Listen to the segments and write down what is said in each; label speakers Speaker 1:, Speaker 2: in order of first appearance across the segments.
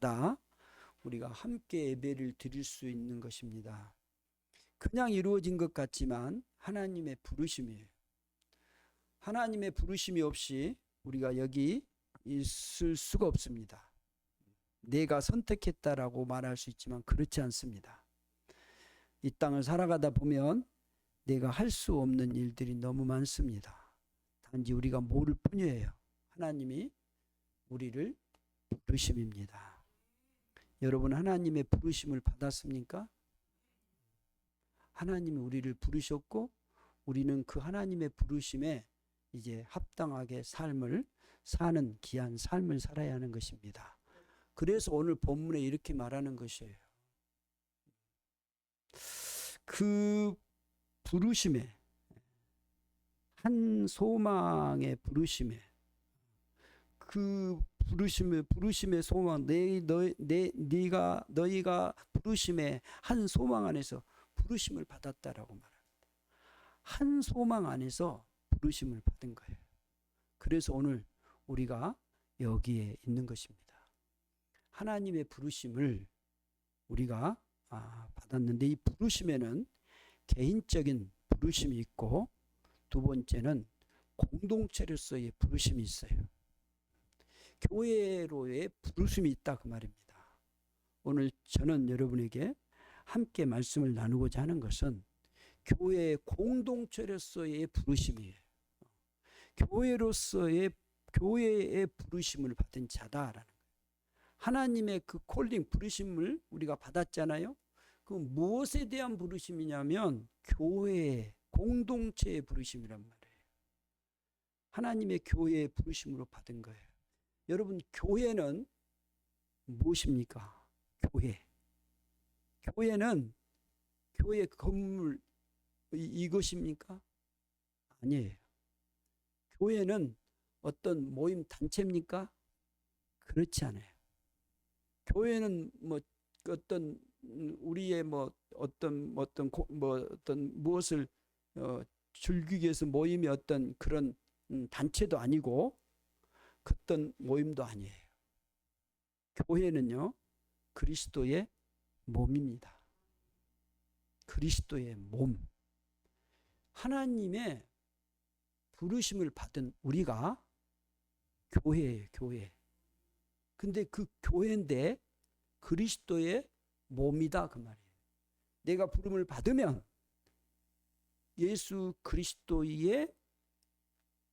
Speaker 1: 받아 우리가 함께 예배를 드릴 수 있는 것입니다. 그냥 이루어진 것 같지만 하나님의 부르심이에요. 하나님의 부르심이 없이 우리가 여기 있을 수가 없습니다. 내가 선택했다라고 말할 수 있지만 그렇지 않습니다. 이 땅을 살아가다 보면 내가 할 수 없는 일들이 너무 많습니다. 단지 우리가 모를 뿐이에요. 하나님이 우리를 부르심입니다. 여러분, 하나님의 부르심을 받았습니까? 하나님이 우리를 부르셨고 우리는 그 하나님의 부르심에 이제 합당하게 삶을 사는 귀한 삶을 살아야 하는 것입니다. 그래서 오늘 본문에 이렇게 말하는 것이에요. 그 부르심에, 한 소망의 부르심에, 그 부르심의 소망, 너희가 부르심의 한 소망 안에서 부르심을 받았다라고 말합니다. 한 소망 안에서 부르심을 받은 거예요. 그래서 오늘 우리가 여기에 있는 것입니다. 하나님의 부르심을 우리가 받았는데 이 부르심에는 개인적인 부르심이 있고 두 번째는 공동체로서의 부르심이 있어요. 교회로의 부르심이 있다 그 말입니다. 오늘 저는 여러분에게 함께 말씀을 나누고자 하는 것은 교회의 공동체로서의 부르심이에요. 교회의 부르심을 받은 자다라는 거예요. 하나님의 그 콜링 부르심을 우리가 받았잖아요. 그 무엇에 대한 부르심이냐면 교회의 공동체의 부르심이란 말이에요. 하나님의 교회의 부르심으로 받은 거예요. 여러분, 교회는 무엇입니까? 교회는 교회 건물 이것입니까? 아니에요. 교회는 어떤 모임 단체입니까? 그렇지 않아요. 교회는 어떤 우리의 어떤 무엇을 즐기기 위해서 모임이 어떤 그런 단체도 아니고 어떤 모임도 아니에요. 교회는요, 그리스도의 몸입니다. 그리스도의 몸. 하나님의 부르심을 받은 우리가 교회예요, 교회. 근데 그 교회인데 그리스도의 몸이다 그 말이에요. 내가 부름을 받으면 예수 그리스도의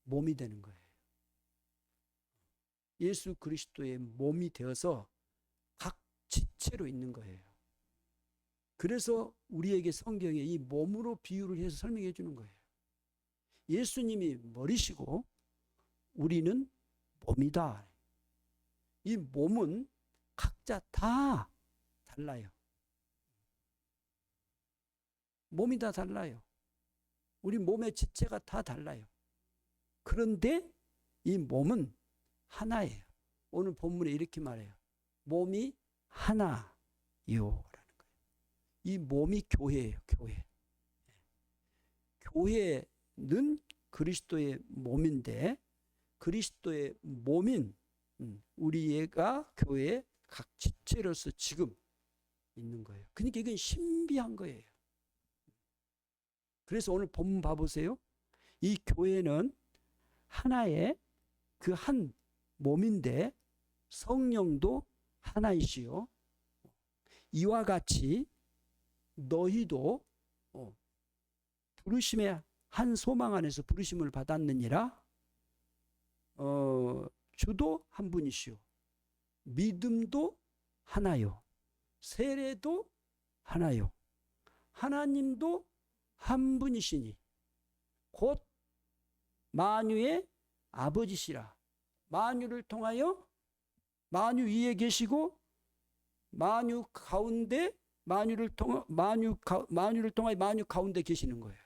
Speaker 1: 몸이 되는 거예요. 예수 그리스도의 몸이 되어서 각 지체로 있는 거예요. 그래서 우리에게 성경에 이 몸으로 비유를 해서 설명해 주는 거예요. 예수님이 머리시고 우리는 몸이다. 이 몸은 각자 다 달라요. 몸이 다 달라요. 우리 몸의 지체가 다 달라요. 그런데 이 몸은 하나예요. 오늘 본문에 이렇게 말해요. 몸이 하나요. 라는 거예요. 이 몸이 교회예요. 교회는 그리스도의 몸인데 그리스도의 몸인 우리가 교회의 각 지체로서 지금 있는 거예요. 그러니까 이건 신비한 거예요. 그래서 오늘 본문 봐보세요. 이 교회는 하나의 그 한 몸인데 성령도 하나이시요. 이와 같이 너희도 부르심의 한 소망 안에서 부르심을 받았느니라. 주도 한 분이시요. 믿음도 하나요. 세례도 하나요. 하나님도 한 분이시니 곧 만유의 아버지시라. 만유를 통하여 만유 위에 계시고 만유 가운데 만유를 통하여 만유 가운데 계시는 거예요.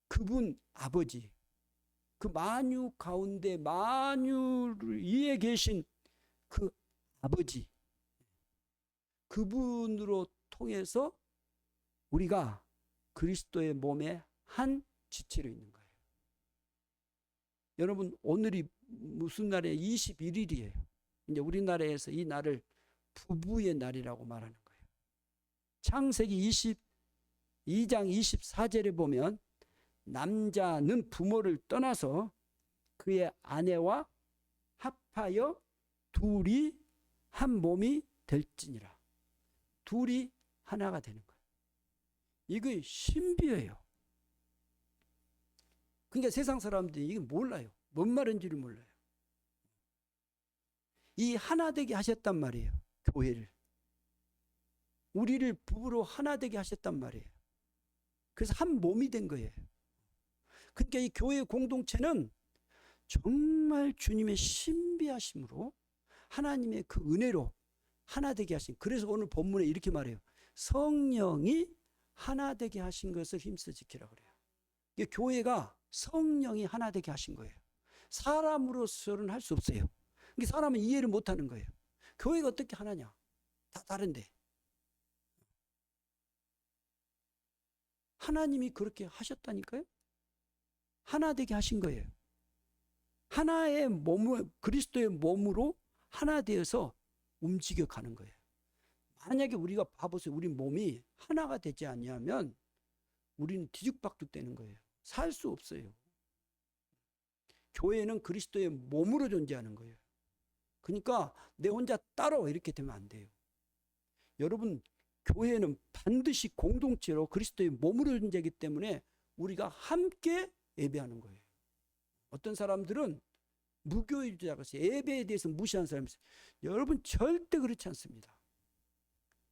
Speaker 1: 그분 아버지. 그 만유 가운데 만유 위에 계신 그 아버지. 그분으로 통해서 우리가 그리스도의 몸의 한 지체로 있는 거예요. 여러분, 오늘이 무슨 날이에요? 21일이에요. 이제 우리나라에서 이 날을 부부의 날이라고 말하는 거예요. 창세기 22장 24절에 보면 남자는 부모를 떠나서 그의 아내와 합하여 둘이 한 몸이 될지니라. 둘이 하나가 되는 거예요. 이거 신비예요. 그러니까 세상 사람들이 이게 몰라요. 뭔 말인지를 몰라요. 이 하나 되게 하셨단 말이에요. 교회를. 우리를 부부로 하나 되게 하셨단 말이에요. 그래서 한 몸이 된 거예요. 그러니까 이 교회 공동체는 정말 주님의 신비하심으로 하나님의 그 은혜로 하나 되게 하신. 그래서 오늘 본문에 이렇게 말해요. 성령이 하나 되게 하신 것을 힘써 지키라 그래요. 이게 교회가 성령이 하나 되게 하신 거예요. 사람으로서는 할 수 없어요. 이게 사람은 이해를 못하는 거예요. 교회가 어떻게 하나냐? 다 다른데. 하나님이 그렇게 하셨다니까요. 하나 되게 하신 거예요. 하나의 몸을, 그리스도의 몸으로 하나 되어서 움직여 가는 거예요. 만약에 우리가 봐보세요. 우리 몸이 하나가 되지 않냐면 우리는 뒤죽박죽 되는 거예요. 살 수 없어요. 교회는 그리스도의 몸으로 존재하는 거예요. 그러니까 내 혼자 따로 이렇게 되면 안 돼요. 여러분, 교회는 반드시 공동체로 그리스도의 몸으로 존재하기 때문에 우리가 함께 예배하는 거예요. 어떤 사람들은 무교일주자가 있어요. 예배에 대해서 무시하는 사람이 있어요. 여러분, 절대 그렇지 않습니다.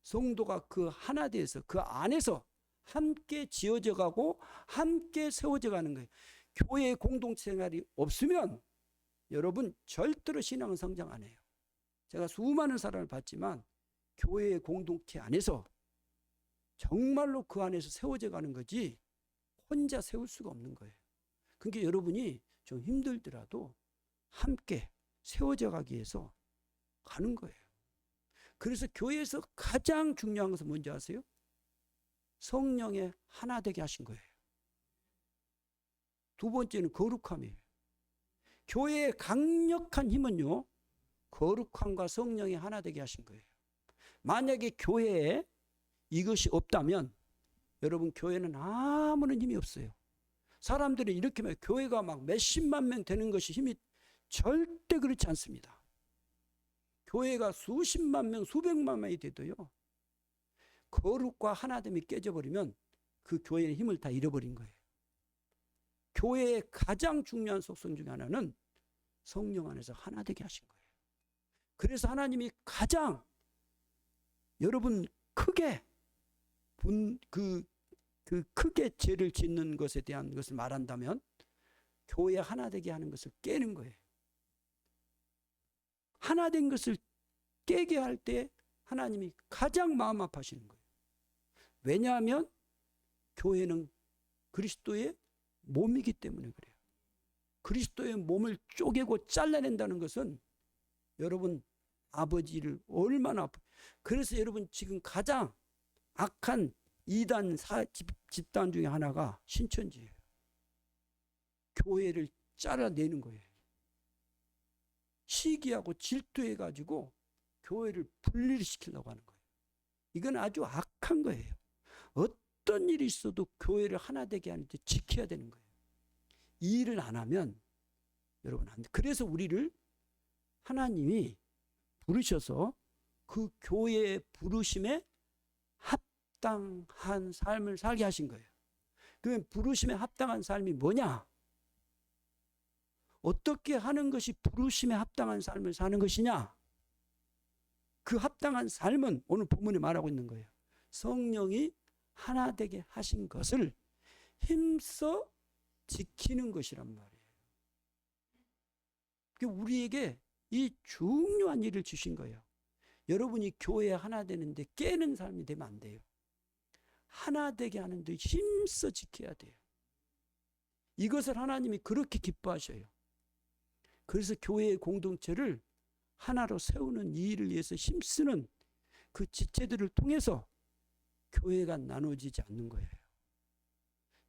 Speaker 1: 성도가 그 하나 되어서 그 안에서 함께 지어져 가고 함께 세워져 가는 거예요. 교회의 공동체 생활이 없으면 여러분 절대로 신앙은 성장 안 해요. 제가 수많은 사람을 봤지만 교회의 공동체 안에서 정말로 그 안에서 세워져 가는 거지 혼자 세울 수가 없는 거예요. 그러니까 여러분이 좀 힘들더라도 함께 세워져 가기 위해서 가는 거예요. 그래서 교회에서 가장 중요한 것은 뭔지 아세요? 성령의 하나 되게 하신 거예요. 두 번째는 거룩함이에요. 교회의 강력한 힘은요, 거룩함과 성령이 하나 되게 하신 거예요. 만약에 교회에 이것이 없다면 여러분 교회는 아무런 힘이 없어요. 사람들이 이렇게 말해요. 교회가 막 몇십만 명 되는 것이 힘이 절대 그렇지 않습니다. 교회가 수십만 명, 수백만 명이 돼도요, 거룩과 하나됨이 깨져버리면 그 교회의 힘을 다 잃어버린 거예요. 교회의 가장 중요한 속성 중에 하나는 성령 안에서 하나 되게 하신 거예요. 그래서 하나님이 가장 여러분 크게 크게 죄를 짓는 것에 대한 것을 말한다면 교회 하나 되게 하는 것을 깨는 거예요. 하나 된 것을 깨게 할 때 하나님이 가장 마음 아파하시는 거예요. 왜냐하면 교회는 그리스도의 몸이기 때문에 그래요. 그리스도의 몸을 쪼개고 잘라낸다는 것은 여러분 아버지를 얼마나 그래서 여러분 지금 가장 악한 이단 집단 중에 하나가 신천지예요. 교회를 잘라내는 거예요. 시기하고 질투해가지고 교회를 분리시키려고 하는 거예요. 이건 아주 악한 거예요. 어떤 일이 있어도 교회를 하나 되게 하는데 지켜야 되는 거예요. 이 일을 안 하면 여러분 안 돼. 그래서 우리를 하나님이 부르셔서 그 교회의 부르심에 합당한 삶을 살게 하신 거예요. 그러면 부르심에 합당한 삶이 뭐냐? 어떻게 하는 것이 부르심에 합당한 삶을 사는 것이냐? 그 합당한 삶은 오늘 본문에 말하고 있는 거예요. 성령이 하나 되게 하신 것을 힘써 지키는 것이란 말이에요. 우리에게 이 중요한 일을 주신 거예요. 여러분이 교회에 하나 되는데 깨는 삶이 되면 안 돼요. 하나 되게 하는데 힘써 지켜야 돼요. 이것을 하나님이 그렇게 기뻐하셔요. 그래서 교회의 공동체를 하나로 세우는 이 일을 위해서 힘쓰는 그 지체들을 통해서 교회가 나눠지지 않는 거예요.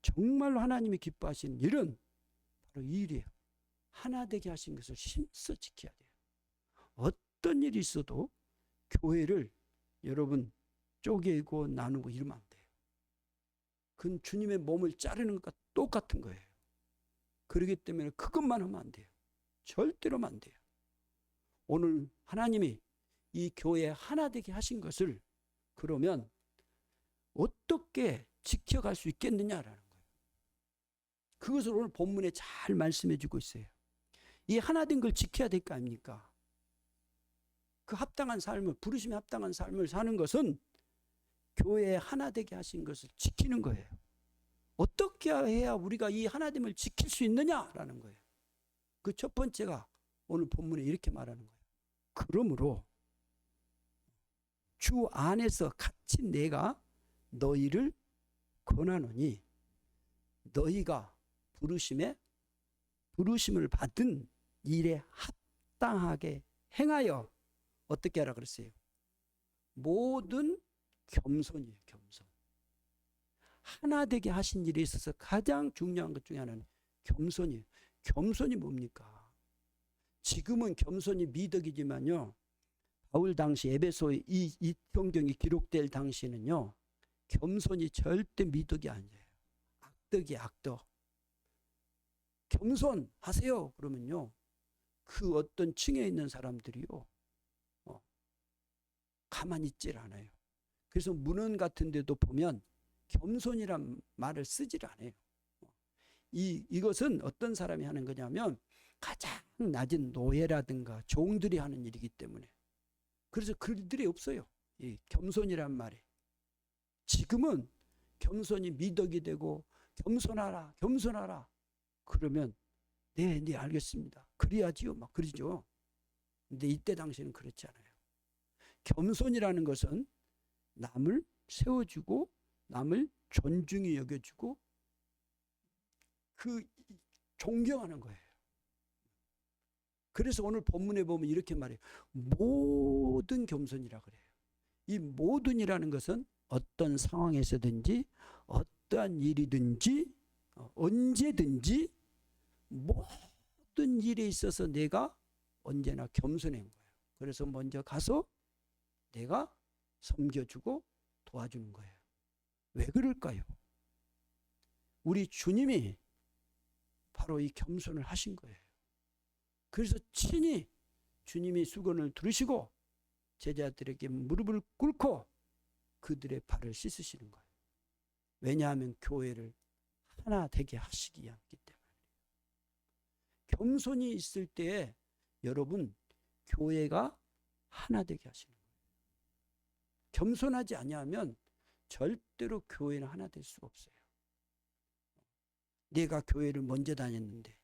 Speaker 1: 정말로 하나님이 기뻐하시는 일은 바로 이 일이에요. 하나 되게 하신 것을 힘써 지켜야 돼요. 어떤 일이 있어도 교회를 여러분 쪼개고 나누고 이러면 안 돼요. 그건 주님의 몸을 자르는 것과 똑같은 거예요. 그렇기 때문에 그것만 하면 안 돼요. 절대로 하면 안 돼요. 오늘 하나님이 이 교회 하나 되게 하신 것을 그러면 어떻게 지켜갈 수 있겠느냐라는 거예요. 그것을 오늘 본문에 잘 말씀해 주고 있어요. 이 하나 된 걸 지켜야 될 거 아닙니까? 그 합당한 삶을, 부르심에 합당한 삶을 사는 것은 교회에 하나 되게 하신 것을 지키는 거예요. 어떻게 해야 우리가 이 하나됨을 지킬 수 있느냐라는 거예요. 그 첫 번째가 오늘 본문에 이렇게 말하는 거예요. 그러므로 주 안에서 같이 내가 너희를 권하노니 너희가 부르심을 받은 일에 합당하게 행하여 어떻게 하라 그랬어요? 모든 겸손이에요. 겸손. 하나 되게 하신 일에 있어서 가장 중요한 것 중에 하나는 겸손이에요. 겸손이 뭡니까? 지금은 겸손이 미덕이지만요. 바울 당시 에베소의 이 성경이 기록될 당시는요. 겸손이 절대 미덕이 아니에요. 악덕이에요. 악덕. 겸손하세요. 그러면요. 그 어떤 층에 있는 사람들이요. 가만히 있질 않아요. 그래서 문헌 같은 데도 보면 겸손이란 말을 쓰질 않아요. 이것은 어떤 사람이 하는 거냐면 가장 낮은 노예라든가 종들이 하는 일이기 때문에 그래서 그들이 없어요. 이 겸손이란 말이. 지금은 겸손이 미덕이 되고 겸손하라 겸손하라 그러면 네 알겠습니다. 그래야지요 막 그러죠. 근데 이때 당시에는 그렇지 않아요. 겸손이라는 것은 남을 세워주고 남을 존중히 여겨주고 그 존경하는 거예요. 그래서 오늘 본문에 보면 이렇게 말해요. 모든 겸손이라 그래요. 이 모든이라는 것은 어떤 상황에서든지 어떠한 일이든지 언제든지 모든 일에 있어서 내가 언제나 겸손한 거예요. 그래서 먼저 가서 내가 섬겨주고 도와주는 거예요. 왜 그럴까요? 우리 주님이 바로 이 겸손을 하신 거예요. 그래서 친히 주님이 수건을 두르시고 제자들에게 무릎을 꿇고 그들의 발을 씻으시는 거예요. 왜냐하면 교회를 하나 되게 하시기 위함이기 때문에. 겸손이 있을 때에 여러분 교회가 하나 되게 하시는 거예요. 겸손하지 아니하면 절대로 교회는 하나 될 수가 없어요. 내가 교회를 먼저 다녔는데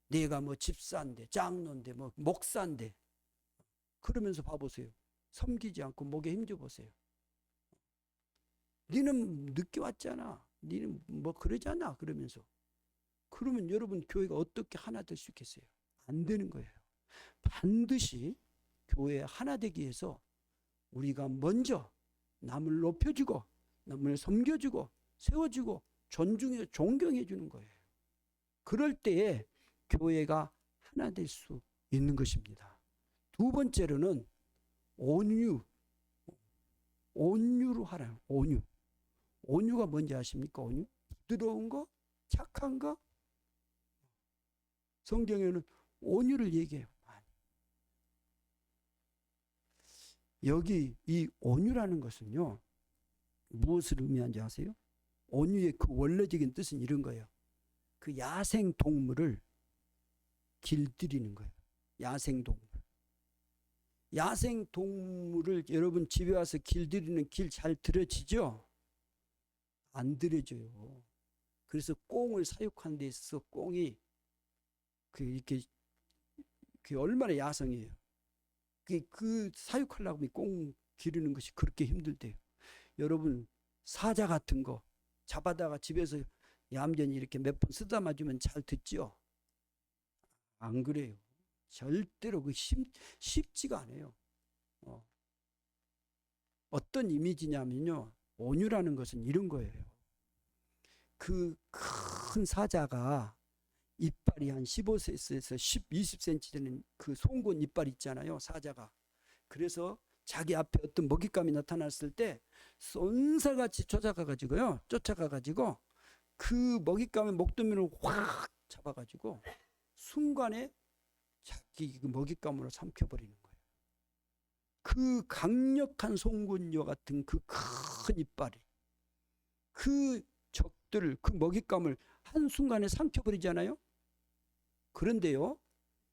Speaker 1: 내가 뭐 집사인데 장로인데 뭐 목사인데 그러면서 봐보세요. 섬기지 않고 목에 힘줘 보세요. 니는 늦게 왔잖아. 니는 뭐 그러잖아. 그러면서 그러면 여러분 교회가 어떻게 하나 될 수 있겠어요? 안 되는 거예요. 반드시 교회 하나 되기 위해서 우리가 먼저 남을 높여주고 남을 섬겨주고 세워주고 존중해 존경해 주는 거예요. 그럴 때에 교회가 하나 될 수 있는 것입니다. 두 번째로는 온유로 하라. 온유가 뭔지 아십니까? 온유? 부드러운 거? 착한 거? 성경에는 온유를 얘기해요. 여기 이 온유라는 것은요. 무엇을 의미하는지 아세요? 온유의 그 원래적인 뜻은 이런 거예요. 그 야생 동물을 길들이는 거예요. 야생 동물. 야생 동물을 여러분 집에 와서 길들이는 길 잘 들여지죠? 안 들여져요. 그래서 꽁을 사육하는 데 있어서 꽁이 이렇게 얼마나 야성이에요. 그 사육하려고 하면 꽁 기르는 것이 그렇게 힘들대요. 여러분 사자 같은 거 잡아다가 집에서 얌전히 이렇게 몇 번 쓰다마주면 잘 듣죠? 안 그래요. 절대로 쉽지가 않아요. 어떤 이미지냐면요. 온유라는 것은 이런 거예요. 그 큰 사자가 이빨이 한 15cm에서 20cm 되는 그 송곳 이빨 있잖아요. 사자가. 그래서 자기 앞에 어떤 먹잇감이 나타났을 때 쏜살같이 쫓아가가지고 그 먹잇감의 목덜미를 확 잡아가지고 순간에 자기 그 먹잇감으로 삼켜버리는 거예요. 그 강력한 송곳니와 같은 그 큰 이빨이 그 적들을, 그 먹잇감을 한순간에 삼켜버리잖아요. 그런데요,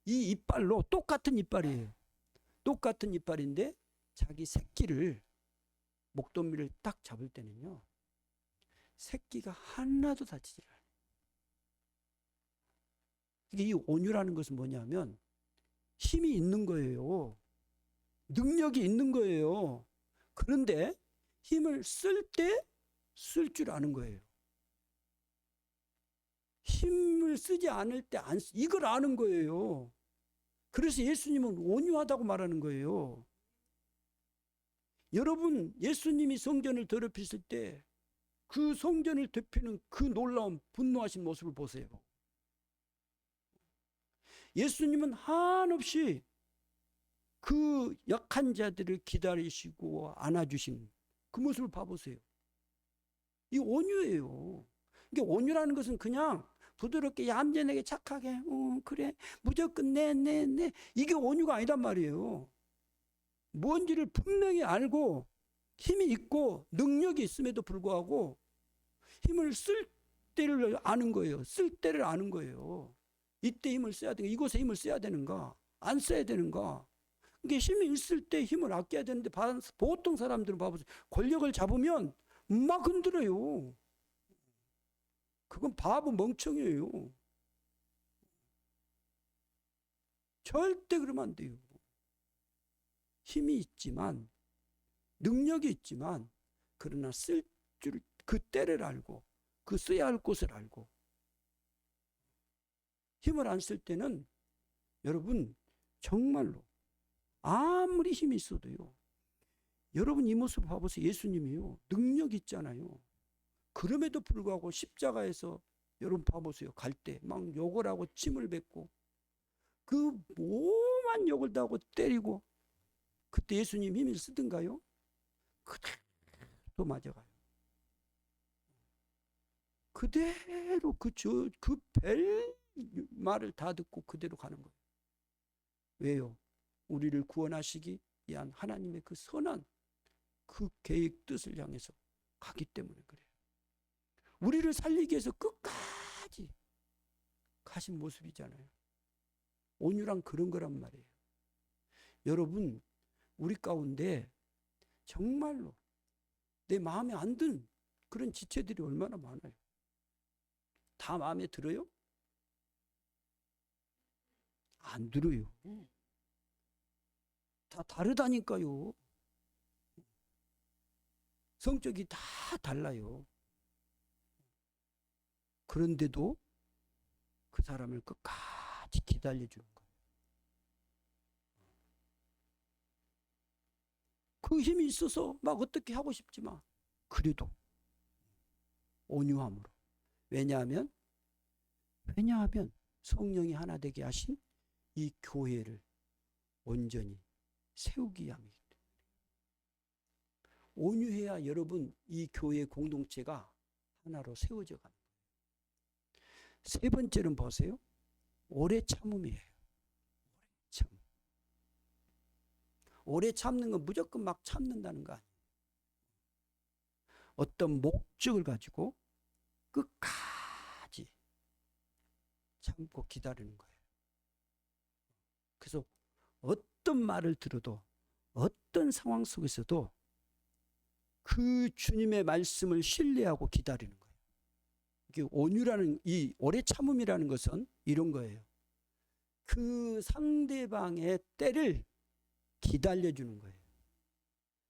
Speaker 1: 이 이빨로, 똑같은 이빨이에요. 똑같은 이빨인데 자기 새끼를, 목덜미를 딱 잡을 때는요, 새끼가 하나도 다치지 않아요. 이 온유라는 것은 뭐냐면 힘이 있는 거예요. 능력이 있는 거예요. 그런데 힘을 쓸 때 쓸 줄 아는 거예요. 힘을 쓰지 않을 때 이걸 아는 거예요. 그래서 예수님은 온유하다고 말하는 거예요. 여러분, 예수님이 성전을 더럽히실 때 그 성전을 대표하는 그 놀라운 분노하신 모습을 보세요. 예수님은 한없이 그 약한 자들을 기다리시고 안아주신 그 모습을 봐보세요. 이 온유예요. 이게 온유라는 것은 그냥 부드럽게 얌전하게 착하게 그래 무조건 네 이게 온유가 아니란 말이에요. 뭔지를 분명히 알고 힘이 있고 능력이 있음에도 불구하고 힘을 쓸 때를 아는 거예요. 쓸 때를 아는 거예요. 이때 힘을 써야 되는가, 이곳에 힘을 써야 되는가, 안 써야 되는가. 이게 힘이 있을 때 힘을 아껴야 되는데 보통 사람들은 봐보세요. 권력을 잡으면 막 흔들어요. 그건 바보 멍청이에요. 절대 그러면 안 돼요. 힘이 있지만, 능력이 있지만, 그러나 쓸 줄, 그 때를 알고, 그 써야 할 곳을 알고, 힘을 안 쓸 때는 여러분 정말로 아무리 힘이 있어도요. 여러분 이 모습 봐보세요. 예수님이요. 능력 있잖아요. 그럼에도 불구하고 십자가에서 여러분 봐보세요. 갈 때 막 욕을 하고 침을 뱉고 그 오만 욕을 다 하고 때리고 그때 예수님 힘을 쓰던가요? 그대로 맞아가요. 그대로 그 벨 말을 다 듣고 그대로 가는 거예요. 왜요? 우리를 구원하시기 위한 하나님의 그 선한 그 계획 뜻을 향해서 가기 때문에 그래요. 우리를 살리기 위해서 끝까지 가신 모습이잖아요. 온유란 그런 거란 말이에요. 여러분, 우리 가운데 정말로 내 마음에 안 든 그런 지체들이 얼마나 많아요. 다 마음에 들어요? 안 들어요. 다 다르다니까요. 성격이 다 달라요. 그런데도 그 사람을 끝까지 기다려주는 거예요. 그 힘이 있어서 막 어떻게 하고 싶지만 그래도 온유함으로. 왜냐하면 성령이 하나 되게 하신 이 교회를 온전히 세우기 위함이기 때문에. 온유해야 여러분 이 교회 공동체가 하나로 세워져 가는 거예요. 세 번째는 보세요. 오래 참음이에요. 오래 참는 건 무조건 막 참는다는 거 아니에요. 어떤 목적을 가지고 끝까지 참고 기다리는 거예요. 그래서 어떤 말을 들어도 어떤 상황 속에서도 그 주님의 말씀을 신뢰하고 기다리는 거예요. 이게 온유라는, 이 오래 참음이라는 것은 이런 거예요. 그 상대방의 때를 기다려주는 거예요.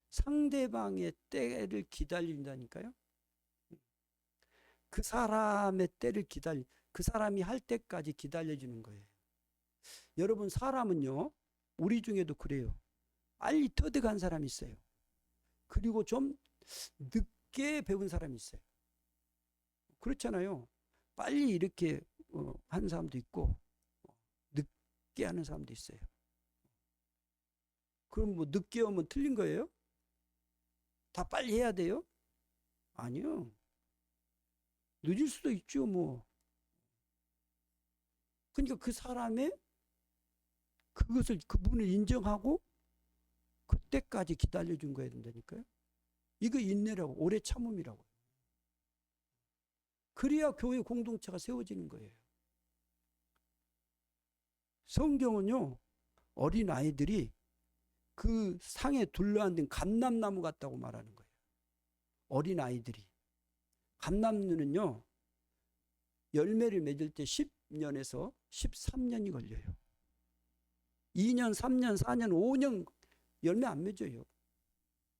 Speaker 1: 상대방의 때를 기다린다니까요. 그 사람의 때를 그 사람이 할 때까지 기다려주는 거예요. 여러분, 사람은요, 우리 중에도 그래요. 빨리 터득한 사람이 있어요. 그리고 좀 늦게 배운 사람이 있어요. 그렇잖아요. 빨리 이렇게 하는 사람도 있고 늦게 하는 사람도 있어요. 그럼 뭐 늦게 오면 틀린 거예요? 다 빨리 해야 돼요? 아니요. 늦을 수도 있죠, 뭐. 그러니까 그 사람의 그것을 그분을 인정하고 그때까지 기다려준 거야 된다니까요. 이거 인내라고, 오래 참음이라고. 그래야 교회 공동체가 세워지는 거예요. 성경은요, 어린 아이들이 그 상에 둘러앉은 감람나무 같다고 말하는 거예요. 어린 아이들이. 감람나무는요, 열매를 맺을 때 10년에서 13년이 걸려요. 2년, 3년, 4년, 5년 열매 안 맺어요.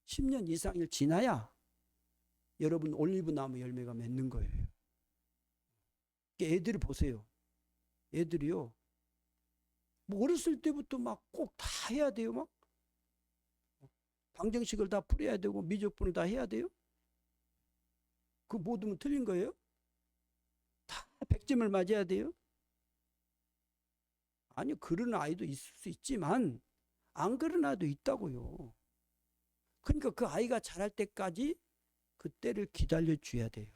Speaker 1: 10년 이상을 지나야 여러분 올리브 나무 열매가 맺는 거예요. 애들을 보세요. 애들이요. 뭐 어렸을 때부터 막 꼭 다 해야 돼요. 막 방정식을 다 풀어야 되고 미적분을 다 해야 돼요. 그 모두면 틀린 거예요? 다 100점을 맞아야 돼요? 아니, 그런 아이도 있을 수 있지만 안 그런 아이도 있다고요. 그러니까 그 아이가 자랄 때까지 그때를 기다려 줘야 돼요.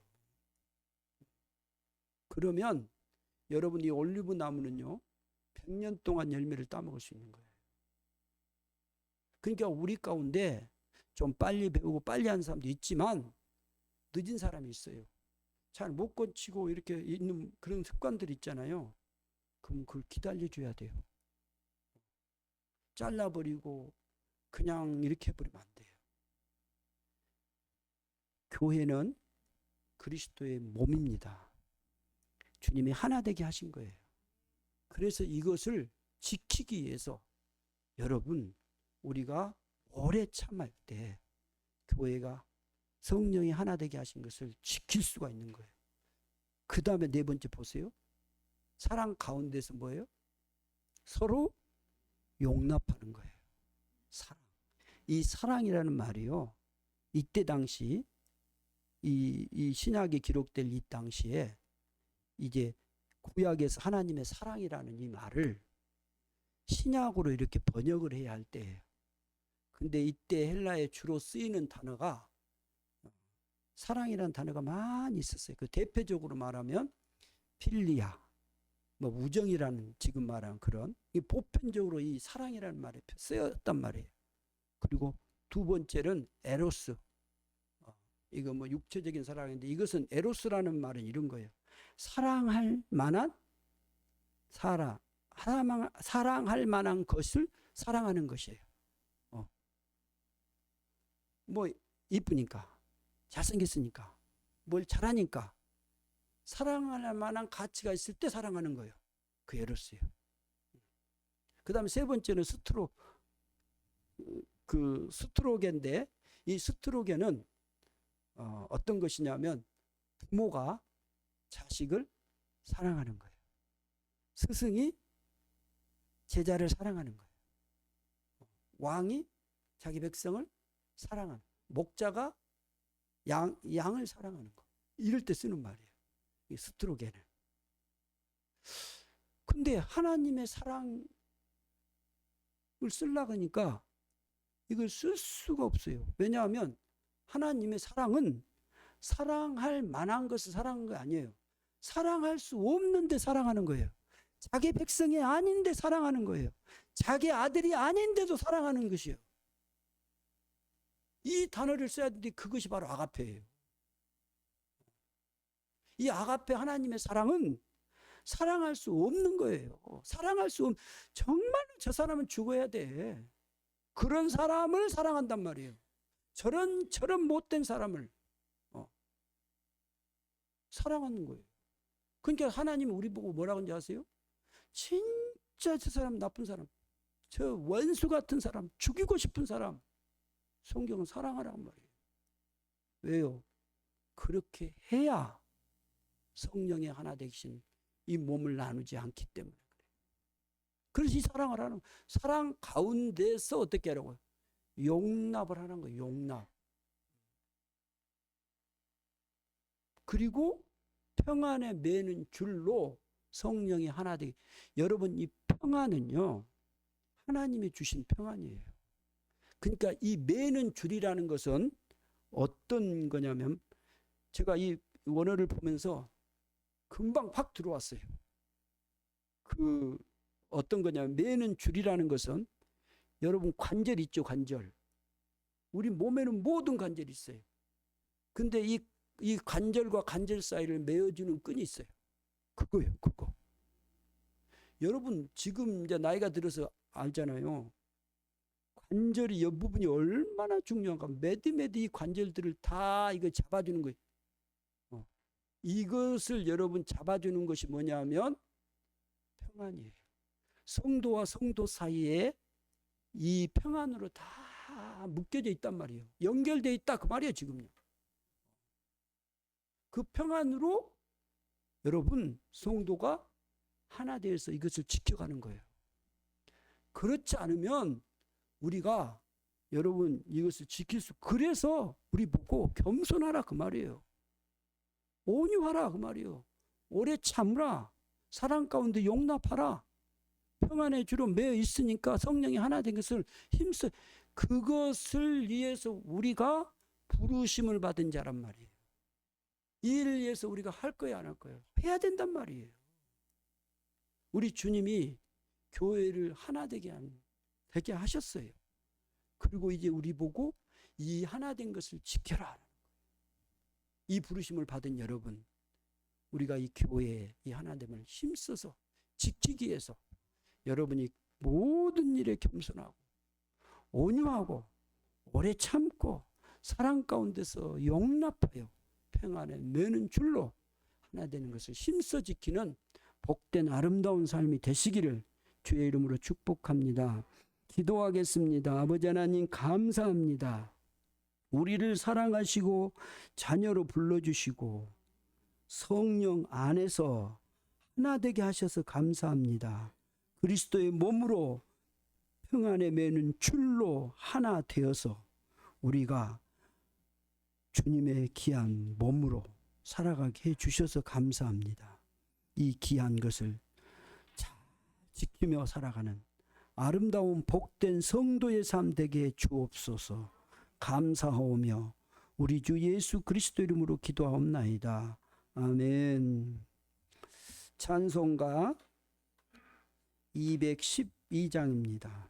Speaker 1: 그러면 여러분 이 올리브 나무는요 100년 동안 열매를 따먹을 수 있는 거예요. 그러니까 우리 가운데 좀 빨리 배우고 빨리 하는 사람도 있지만 늦은 사람이 있어요. 잘 못 고치고 이렇게 있는 그런 습관들이 있잖아요. 그럼 그걸 기다려 줘야 돼요. 잘라버리고 그냥 이렇게 해버리면 안 돼요. 교회는 그리스도의 몸입니다. 주님이 하나 되게 하신 거예요. 그래서 이것을 지키기 위해서 여러분 우리가 오래 참을 때 교회가 성령이 하나 되게 하신 것을 지킬 수가 있는 거예요. 그 다음에 네 번째 보세요. 사랑 가운데서 뭐예요? 서로 용납하는 거예요. 사랑. 이 사랑이라는 말이요. 이때 당시 이 신약이 기록될 이 당시에 이제 구약에서 하나님의 사랑이라는 이 말을 신약으로 이렇게 번역을 해야 할 때예요. 근데 이때 헬라에 주로 쓰이는 단어가 사랑이라는 단어가 많이 있었어요. 그 대표적으로 말하면 필리아, 뭐 우정이라는 지금 말하는 그런 이 보편적으로 이 사랑이라는 말에 쓰였단 말이에요. 그리고 두 번째는 에로스. 이거 뭐 육체적인 사랑인데 이것은 에로스라는 말은 이런 거예요. 사랑할 만한 사랑할 만한 것을 사랑하는 것이에요. 뭐 이쁘니까, 잘생겼으니까, 뭘 잘하니까 사랑할 만한 가치가 있을 때 사랑하는 거예요. 그 에로스예요. 그 다음에 세 번째는 스트로게인데 이 스트로게는 어떤 것이냐면 부모가 자식을 사랑하는 거예요. 스승이 제자를 사랑하는 거예요. 왕이 자기 백성을 사랑하는, 목자가 양을 사랑하는 거. 이럴 때 쓰는 말이에요. 이 스트로게는. 근데 하나님의 사랑을 쓰려고 하니까 이걸 쓸 수가 없어요. 왜냐하면 하나님의 사랑은 사랑할 만한 것을 사랑하는 거 아니에요. 사랑할 수 없는데 사랑하는 거예요. 자기 백성이 아닌데 사랑하는 거예요. 자기 아들이 아닌데도 사랑하는 것이에요. 이 단어를 써야 되는데 그것이 바로 아가페예요. 이 아가페 하나님의 사랑은 사랑할 수 없는 거예요. 사랑할 수 없는, 정말로 저 사람은 죽어야 돼. 그런 사람을 사랑한단 말이에요. 저런 못된 사람을 사랑하는 거예요. 그러니까 하나님은 우리 보고 뭐라고 하는지 아세요? 진짜 저 사람 나쁜 사람, 저 원수 같은 사람, 죽이고 싶은 사람 성경은 사랑하라는 말이에요. 왜요? 그렇게 해야 성령의 하나 되신 이 몸을 나누지 않기 때문에 그래요. 그래서 이 사랑을 하는, 사랑 가운데서 어떻게 하라고요? 용납을 하는 거예요. 용납. 그리고 평안에 매는 줄로 성령이 하나 되게. 여러분 이 평안은요 하나님이 주신 평안이에요. 그러니까 이 매는 줄이라는 것은 어떤 거냐면, 제가 이 원어를 보면서 금방 확 들어왔어요. 그 어떤 거냐면, 매는 줄이라는 것은, 여러분 관절 있죠, 관절. 우리 몸에는 모든 관절이 있어요. 근데 이 관절과 관절 사이를 메어주는 끈이 있어요. 그거예요, 그거. 여러분 지금 이제 나이가 들어서 알잖아요. 관절이 옆부분이 얼마나 중요한가. 매디매디 이 관절들을 다 이거 잡아주는 거예요. 이것을 여러분 잡아주는 것이 뭐냐면 평안이에요. 성도와 성도 사이에 이 평안으로 다 묶여져 있단 말이에요. 연결되어 있다 그 말이에요, 지금요. 그 평안으로 여러분 성도가 하나 되어서 이것을 지켜가는 거예요. 그렇지 않으면 우리가 여러분 이것을 지킬 수, 그래서 우리 보고 겸손하라 그 말이에요. 온유하라 그 말이에요. 오래 참으라. 사랑 가운데 용납하라. 평안의 주로 매어 있으니까 성령이 하나 된 것을 힘써, 그것을 위해서 우리가 부르심을 받은 자란 말이에요. 이 일을 위해서 우리가 할 거야 안 할 거예요? 해야 된단 말이에요. 우리 주님이 교회를 하나 되게 하셨어요. 그리고 이제 우리 보고 이 하나 된 것을 지켜라. 이 부르심을 받은 여러분, 우리가 이 교회의 이 하나됨을 힘써서 지키기 위해서 여러분이 모든 일에 겸손하고 온유하고 오래 참고 사랑 가운데서 용납하여 평안에 매는 줄로 하나 되는 것을 힘써 지키는 복된 아름다운 삶이 되시기를 주의 이름으로 축복합니다. 기도하겠습니다. 아버지 하나님 감사합니다. 우리를 사랑하시고 자녀로 불러주시고 성령 안에서 하나 되게 하셔서 감사합니다. 그리스도의 몸으로 평안에 매는 줄로 하나 되어서 우리가 주님의 귀한 몸으로 살아가게 해주셔서 감사합니다. 이 귀한 것을 잘 지키며 살아가는 아름다운 복된 성도의 삶 되게 주옵소서. 감사하오며 우리 주 예수 그리스도 이름으로 기도하옵나이다. 아멘. 찬송가 212장입니다.